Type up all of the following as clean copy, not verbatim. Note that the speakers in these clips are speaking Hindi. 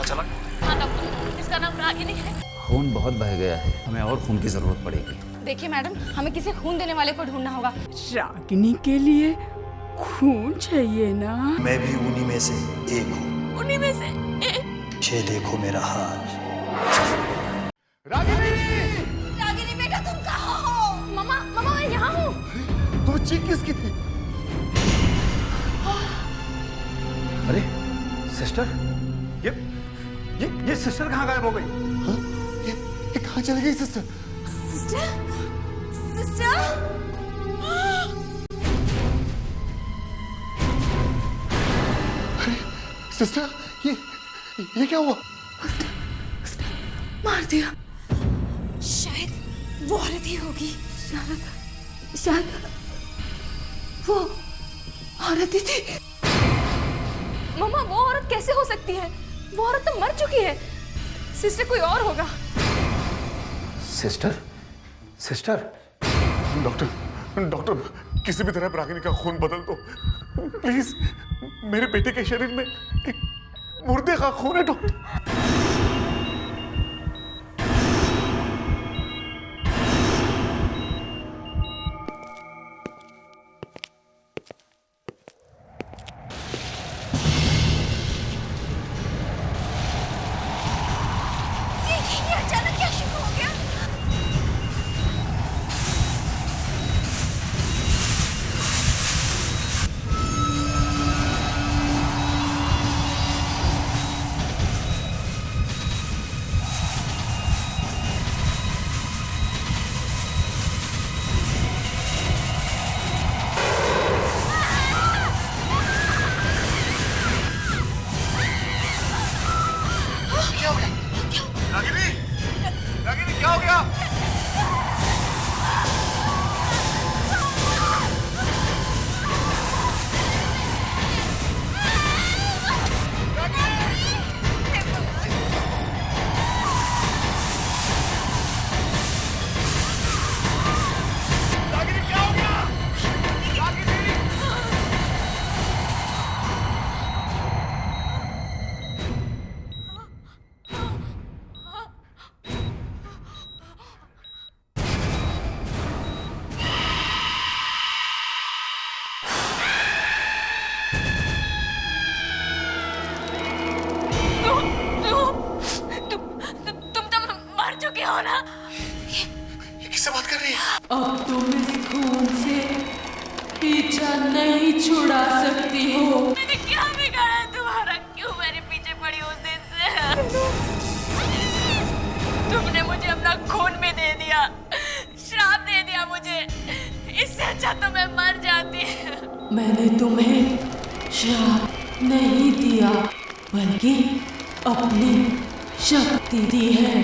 पता चला? हाँ डॉक्टर, इसका नाम रागिनी है। खून बहुत बह गया है, हमें और खून की जरूरत पड़ेगी। देखिए मैडम, हमें किसी खून देने वाले को ढूंढना होगा। रागिनी के लिए खून चाहिए ना? मैं भी उन्हीं में से एक हूँ। उन्हीं में से एक। ये देखो मेरा हाल। रागिनी बेटा, तुम कहाँ हो? मम्मा मम्मा, मैं यहाँ हूँ। तो चीख किसकी थी? अरे सिस्टर, ये सिस्टर कहाँ गायब हो गई? हाँ? ये कहाँ चली गई सिस्टर? Sister, sister. अरे सिस्टर, ये क्या हुआ? मार दिया। शायद वो औरत ही होगी। शायद वो औरत ही थी। मम्मा, वो औरत कैसे हो सकती है? वो औरत तो मर चुकी है। सिस्टर कोई और होगा। Sister, sister. डॉक्टर किसी भी तरह रागिनी का खून बदल दो प्लीज। मेरे बेटे के शरीर में एक मुर्दे का खून है डॉक्टर। ये अचानक क्या शुरू हो गया? रागिनी क्या हो गया? तुम तो मर चुके हो ना? ये किससे बात कर रही है? अब तुम इस खून से पीछा नहीं छुड़ा सकती हो। मैंने क्या बिगाड़ा है तुम्हारा? क्यों मेरे पीछे पड़ी उस दिन से? तुमने मुझे अपना खून भी दे दिया, श्राप दे दिया मुझे। इससे अच्छा तो मैं मर जाती। मैंने तुम्हें श्राप नहीं दिया, बल्कि अपनी शक्ति दी है।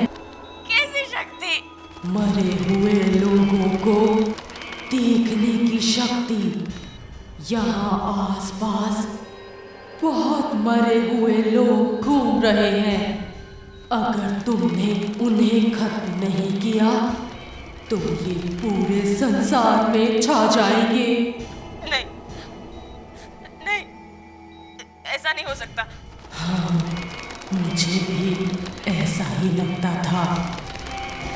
कैसी शक्ति? मरे हुए लोगों को देखने की शक्ति। यहाँ आसपास बहुत मरे हुए लोग घूम रहे हैं। अगर तुमने उन्हें खत्म नहीं किया तो ये पूरे संसार में छा जाएंगे। नहीं नहीं, ऐसा नहीं हो सकता। हाँ, मुझे भी ऐसा ही लगता था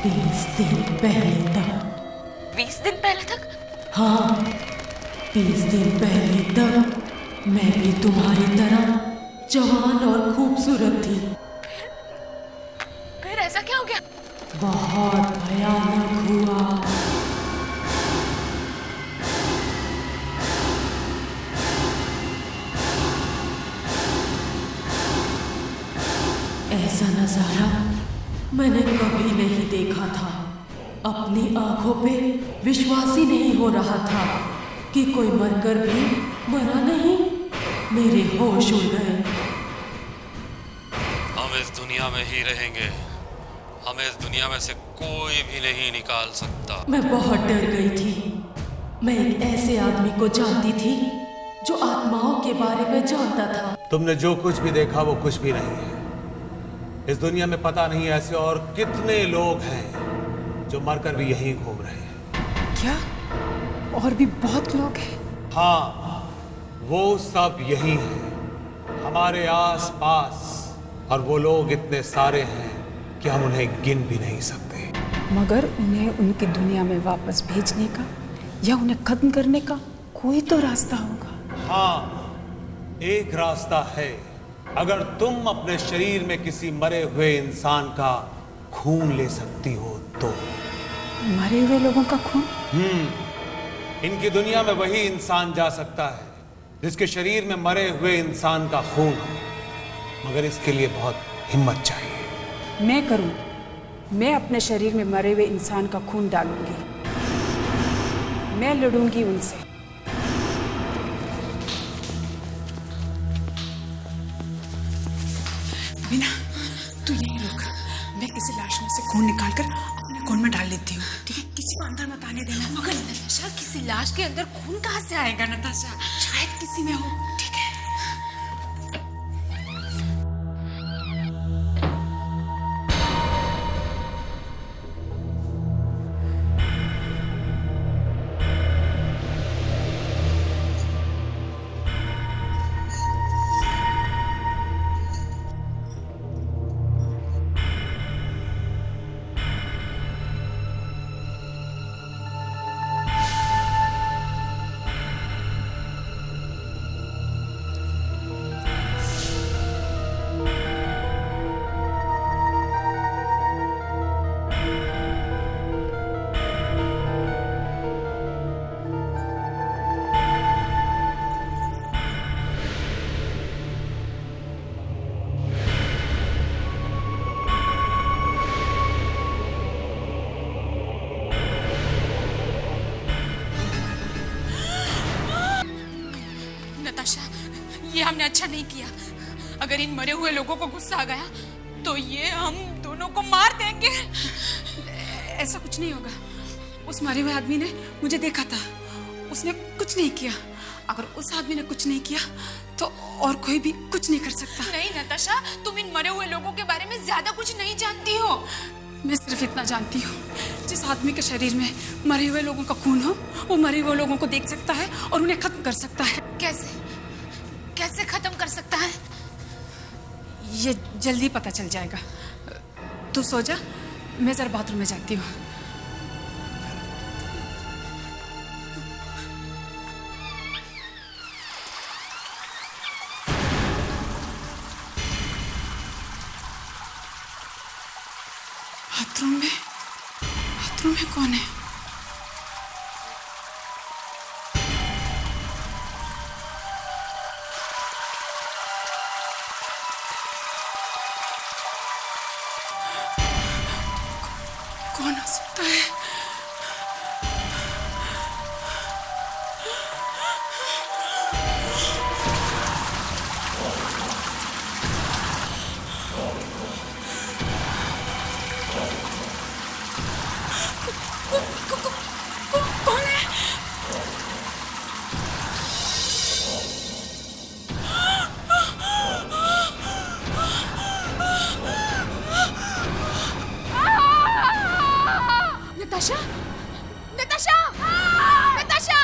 20 दिन पहले तक। 20 दिन पहले तक? हाँ, 20 दिन पहले तक मैं भी तुम्हारी तरह जवान और खूबसूरत थी। फिर ऐसा क्या हो गया? बहुत भयानक हुआ। ऐसा नजारा मैंने कभी नहीं देखा था। अपनी आंखों पे विश्वास ही नहीं हो रहा था कि कोई मरकर भी मरा नहीं। मेरे होश उड़ गए। हम इस दुनिया में ही रहेंगे, हमें इस दुनिया में से कोई भी नहीं निकाल सकता। मैं बहुत डर गई थी। मैं एक ऐसे आदमी को जानती थी जो आत्माओं के बारे में जानता था। तुमने जो कुछ भी देखा वो कुछ भी नहीं है। इस दुनिया में पता नहीं ऐसे और कितने लोग हैं जो मरकर भी यहीं घूम रहे हैं। क्या? और भी बहुत लोग हैं? हाँ, वो सब यही हैं, हमारे आस पास और वो लोग इतने सारे हैं कि हम उन्हें गिन भी नहीं सकते। मगर उन्हें उनकी दुनिया में वापस भेजने का या उन्हें खत्म करने का कोई तो रास्ता होगा। हाँ, एक रास्ता है। अगर तुम अपने शरीर में किसी मरे हुए इंसान का खून ले सकती हो तो। मरे हुए लोगों का खून? इनकी दुनिया में वही इंसान जा सकता है जिसके शरीर में मरे हुए इंसान का खून हो, मगर इसके लिए बहुत हिम्मत चाहिए। मैं करूं, मैं अपने शरीर में मरे हुए इंसान का खून डालूंगी, मैं लड़ूंगी उनसे। बिना, तू यहीं रुक, मैं किसी लाश में से खून निकालकर अपने खून में डाल लेती हूँ, ठीक है? किसी को अंदर मत आने देना। मगर नताशा, किसी लाश के अंदर खून कहाँ से आएगा नताशा? शायद किसी में हो, ठीक है? नताशा, ये हमने अच्छा नहीं किया। अगर इन मरे हुए लोगों को गुस्सा आ गया तो ये हम दोनों को मार देंगे। ऐसा कुछ नहीं होगा। उस मरे हुए आदमी ने मुझे देखा था, उसने कुछ नहीं किया। अगर उस आदमी ने कुछ नहीं किया तो और कोई भी कुछ नहीं कर सकता। नहीं नताशा, तुम इन मरे हुए लोगों के बारे में ज्यादा कुछ नहीं जानती हो। मैं सिर्फ इतना जानती हूँ, जिस आदमी के शरीर में मरे हुए लोगों का खून हो, वो मरे हुए लोगों को देख सकता है और उन्हें खत्म कर सकता है। कैसे कैसे खत्म कर सकता है? ये जल्दी पता चल जाएगा। तू सो जा, मैं जरा बाथरूम में जाती हूँ। बाथरूम में कौन है? कौन हो सकता है? कौन है? नताशा, नताशा, नताशा,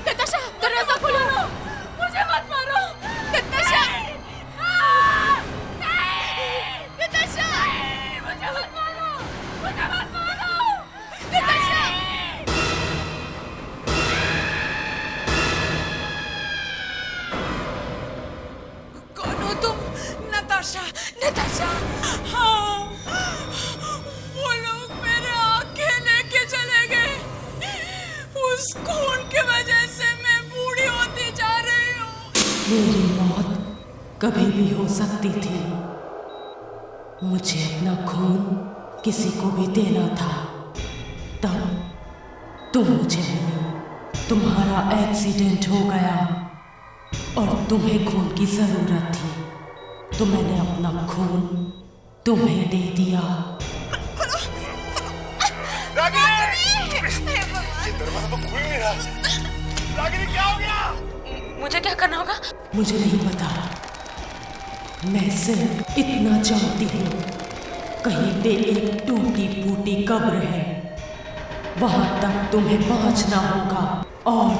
नताशा, दरवाजा खोलो, मुझे मत मारो, नताशा, नताशा, मुझे मत मारो, नताशा। कौन हो तुम? नताशा, नताशा, हाँ, वो लोग मेरे आंखें लेके चले गए। उस खून की वजह से मैं बूढ़ी होती जा रही हूँ। मेरी मौत कभी भी हो सकती थी। मुझे अपना खून किसी को भी देना था, तब तुम मुझे मिली। तुम्हारा एक्सीडेंट हो गया और तुम्हें खून की जरूरत थी, तो मैंने अपना खून तुम्हें दे दिया। दरवाजा तो खुल नहीं रहा। रागिनी, क्या हो गया? मुझे क्या करना होगा? मुझे नहीं पता, मैं सिर्फ इतना जानती हूँ, कहीं पे एक टूटी फूटी कब्र है, वहां तक तुम्हें पहुंचना होगा और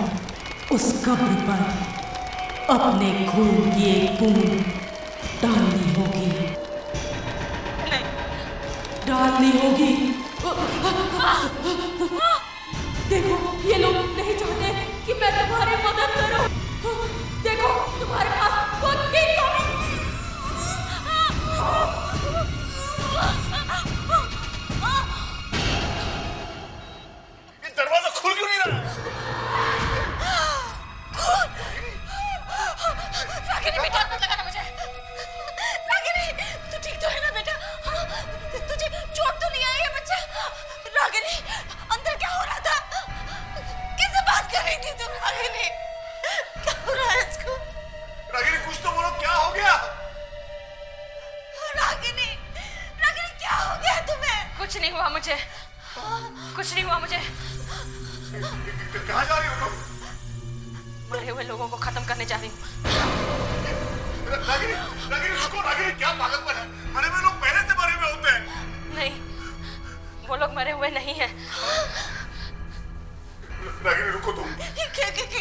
उस कब्र पर अपने खून की एक बूंद डालनी होगी। जान ली होगी। देखो ये लोग नहीं चाहते कि मैं तुम्हारी मदद करूं। देखो तुम्हारे पास खुद की कमी। ये दरवाजा खुल क्यों नहीं रहा? रागिनी बेटा मत लगाना मुझे। रागिनी तू ठीक तो है ना बेटा? तुझे चोट तो नहीं आई है बच्चा? रागिनी अंदर क्या हो रहा था? किससे बात कर रही थी तुम? रागिनी क्या हो रहा है इसको? रागिनी कुछ तो बोलो, क्या हो गया? रागिनी रागिनी क्या हो गया तुम्हें? कुछ नहीं हुआ मुझे, कुछ नहीं हुआ मुझे। कहाँ जा रही हो तुम? मरे हुए लोगों को खत्म करने जा रही हूँ। रागिनी रागिनी रुको। रागिनी क्या पागलपन है? मरे हुए लोग पहले से मरे हुए होते हैं। नहीं वो लोग मरे हुए नहीं हैं। रागिनी रुको तुम।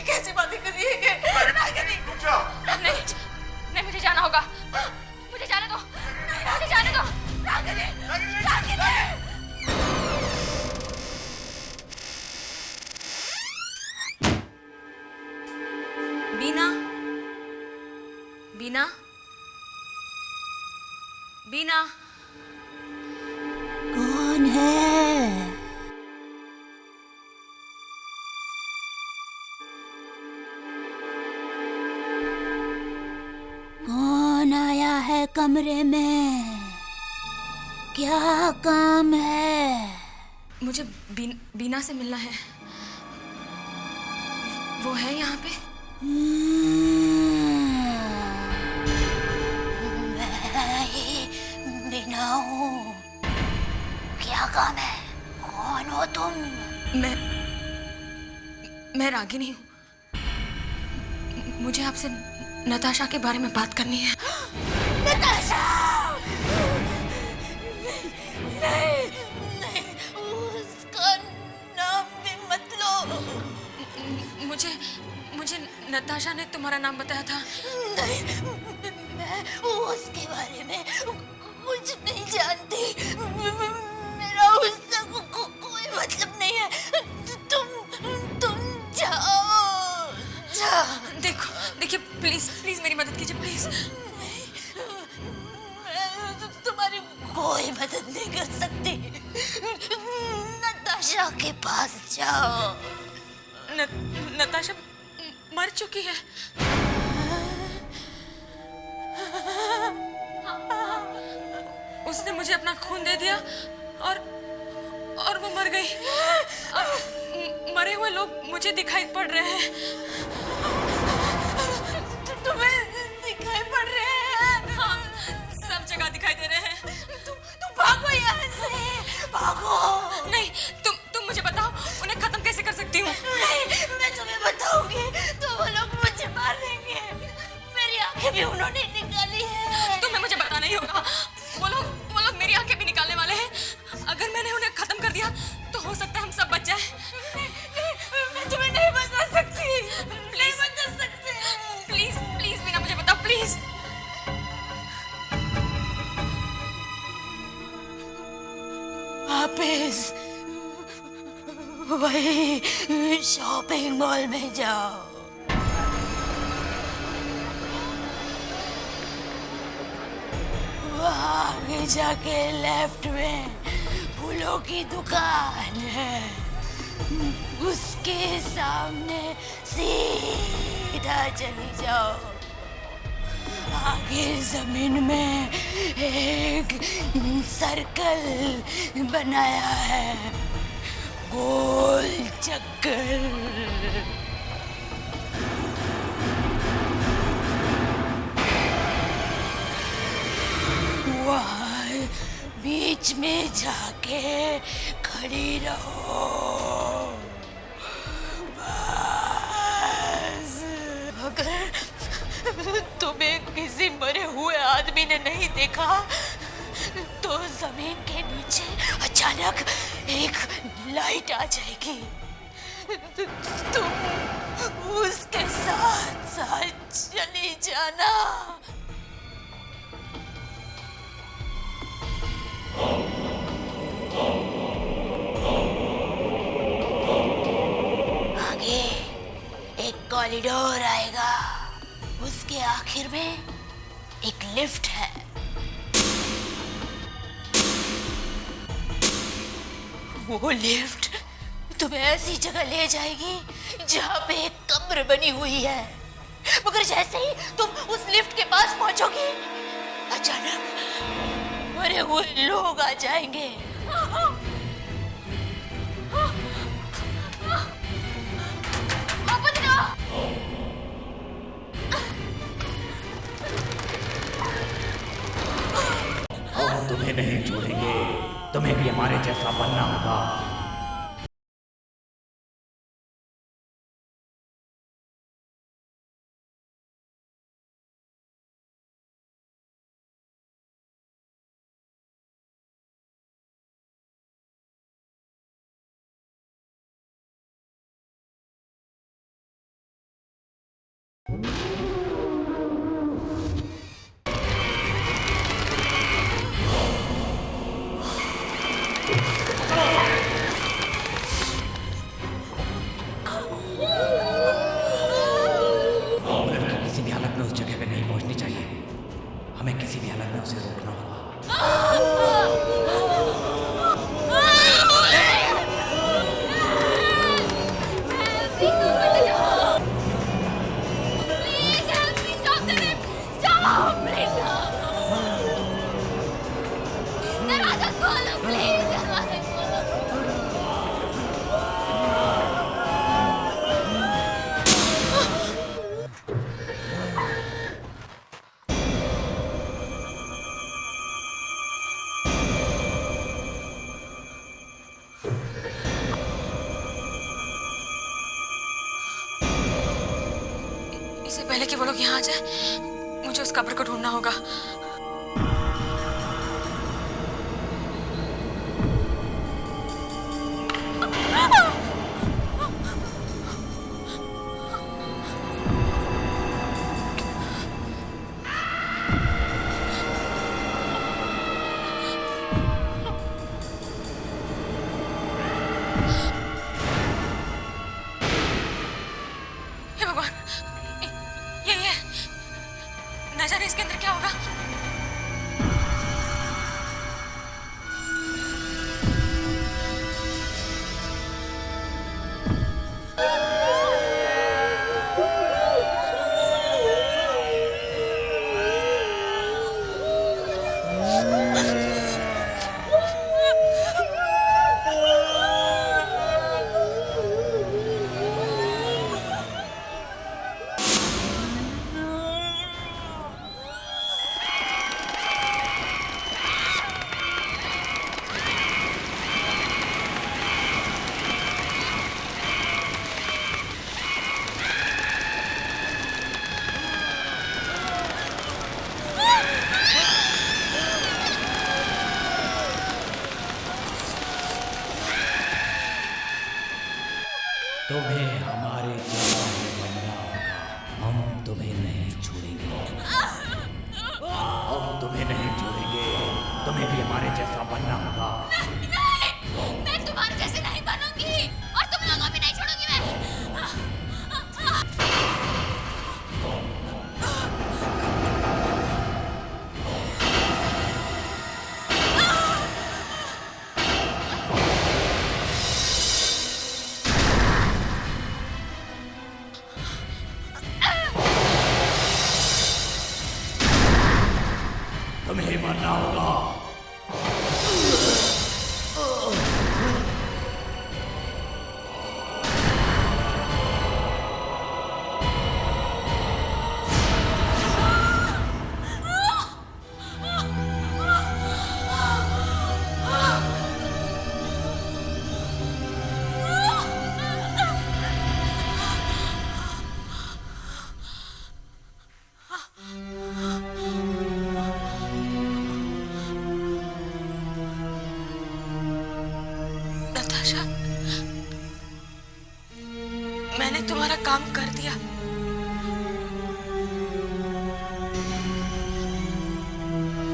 कैसी बातें कर रही है? रागिनी रुक जाओ। नहीं मुझे जाना होगा। मुझे जाने दो। नहीं मुझे जाने दो। रागिनी रागिनी बीना, बीना, बीना, कौन है? कौन आया है कमरे में? क्या काम है? मुझे बीना से मिलना है। वो है यहाँ पे? मैं ही बीना हूँ। क्या काम है? कौन हो तुम? मैं रागिनी हूँ। मुझे आपसे नताशा के बारे में बात करनी है। नताशा! नहीं उसका नाम भी मत लो। मुझे नताशा ने तुम्हारा नाम बताया था। नहीं मैं उसके बारे में कुछ नहीं जानती। मेरा उससे कोई मतलब नहीं है। तुम जाओ। देखिए प्लीज मेरी मदद कीजिए प्लीज। मैं तुम्हारी कोई मदद नहीं कर सकती। नताशा के पास जाओ। नताशा मर चुकी है। उसने मुझे अपना खून दे दिया और वो मर गई। अब मरे हुए लोग मुझे दिखाई पड़ रहे हैं। तुम्हें दिखाई पड़ रहे हैं? हाँ, सब जगह दिखाई दे रहे हैं। तुम भागो यहाँ से, भागो। नहीं तुम मुझे बताओ उन्हें खत्म कैसे कर सकती हूँ? नहीं मैं तुम्हें बताऊंगी तो वो लोग मुझे मार देंगे। मेरी आंखें भी उन्होंने निकाली है। तुम्हें मुझे बताना ही होगा। वो लोग मेरी आंखें भी निकालने वाले हैं। अगर मैंने उन्हें खत्म कर दिया तो हो सकता है हम सब बच जाए। मैं तुम्हें नहीं बचा सकती। नहीं बचा सकते। प्लीज बीना मुझे बताओ प्लीज। वापिस वही शॉपिंग मॉल में जाओ। वहाँ आगे जाके लेफ्ट में फूलों की दुकान है। उसके सामने सीधा चली जाओ। आगे जमीन में एक सर्कल बनाया है, गोल चक्कर। वहाँ बीच में जाके खड़ी रहो। बस। अगर तुम्हें किसी मरे हुए आदमी ने नहीं देखा तो जमीन के नीचे अचानक एक लाइट आ जाएगी। तुम उसके साथ साथ चली जाना। कॉरिडोर आएगा, उसके आखिर में एक लिफ्ट है। वो लिफ्ट तुम्हें ऐसी जगह ले जाएगी जहां पे एक कब्र बनी हुई है, मगर जैसे ही तुम उस लिफ्ट के पास पहुंचोगी, अचानक मरे हुए लोग आ जाएंगे। हम तुम्हें नहीं छोड़ेंगे, तुम्हें भी हमारे जैसा बनना होगा। किसी भी हालत में उस जगह पे नहीं पहुंचनी चाहिए। हमें किसी भी हालत में उसे रोकना होगा। इससे पहले कि वो लोग यहाँ आ जाए, मुझे उस कब्र को ढूंढना होगा। हे भगवान, ये न जाने इसके अंदर क्या होगा। तुम्हें हमारे जैसा बनना होगा। हम तुम्हें नहीं छोड़ेंगे। हम तुम्हें नहीं छोड़ेंगे, तुम्हें भी हमारे जैसा बनना होगा। नहीं, मैं तुम्हारे जैसे नहीं बनूंगी और तुम लोगों को भी नहीं छोड़ूंगी मैं। तुम्हें मरना होगा। नताशा, मैंने तुम्हारा काम कर दिया।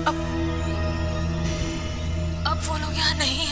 अब वो लोग यहाँ नहीं